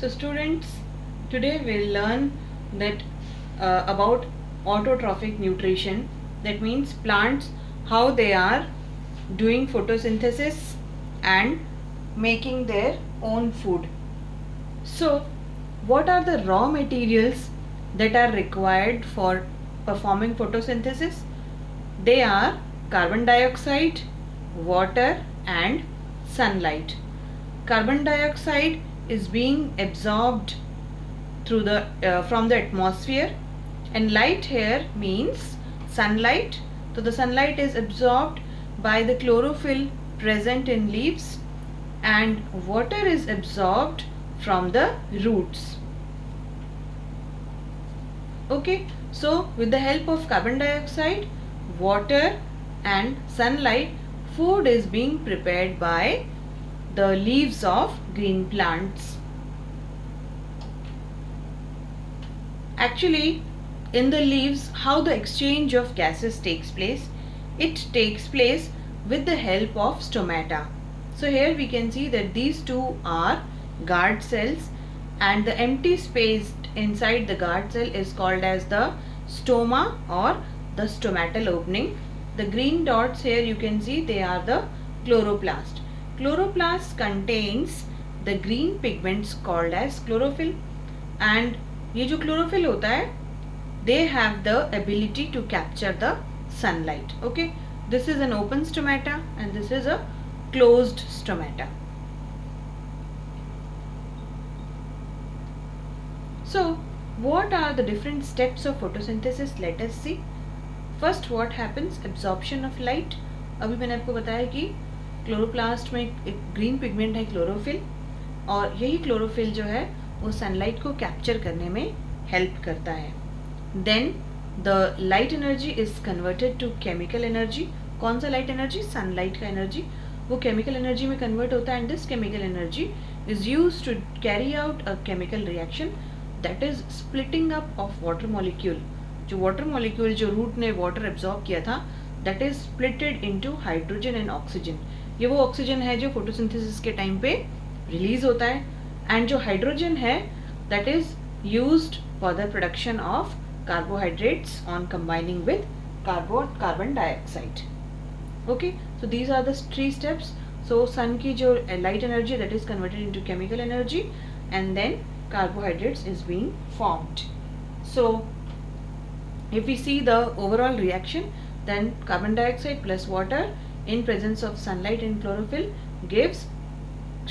So students, today we'll learn that about autotrophic nutrition. That means plants, how they are doing photosynthesis and making their own food. So what are the raw materials that are required for performing photosynthesis? They are carbon dioxide, water and sunlight. Carbon dioxide is being absorbed through the from the atmosphere, and light here means sunlight. So the sunlight is absorbed by the chlorophyll present in leaves, and water is absorbed from the roots. Okay, so with the help of carbon dioxide, water and sunlight, food is being prepared by the leaves of green plants. Actually, in the leaves, how the exchange of gases takes place? It takes place with the help of stomata. So here we can see that these two are guard cells, and the empty space inside the guard cell is called as the stoma or the stomatal opening. The green dots here you can see, they are the chloroplast. Chloroplast contains the green pigments called as chlorophyll, and ये जो chlorophyll होता है, they have the ability to capture the sunlight. Okay, this is an open stomata and this is a closed stomata. So what are the different steps of photosynthesis? Let us see. First, what happens? Absorption of light. अभी मैंने आपको बताया कि chloroplast में एक green pigment है chlorophyll, और यही क्लोरोफिल जो है वो सनलाइट को कैप्चर करने में हेल्प करता है. Then the light energy is converted to chemical energy. कौन सा लाइट एनर्जी? सनलाइट का एनर्जी. वो केमिकल एनर्जी में कन्वर्ट होता है, and this chemical energy is used to carry out a chemical reaction, that is splitting up of water molecule. जो water molecule जो root ने वाटर एब्जॉर्ब किया था, that is splitted into hydrogen and oxygen. ये वो oxygen है जो photosynthesis के टाइम पे रिलीज होता है, एंड जो हाइड्रोजन है that is used for the production of carbohydrates on combining with carbon dioxide. Okay, so these are the three steps. So sun की जो light energy that is converted into chemical energy, and then carbohydrates is being formed. So if we see the overall reaction, then carbon dioxide plus water in presence of sunlight and chlorophyll gives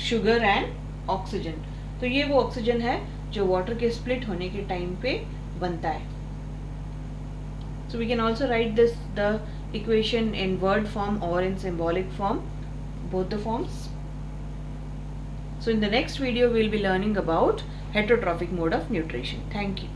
sugar and oxygen. तो ये वो oxygen है जो water के split होने के time पे बनता है. So we can also write the equation in word form or in symbolic form, both the forms. So in the next video we will be learning about heterotrophic mode of nutrition. Thank you.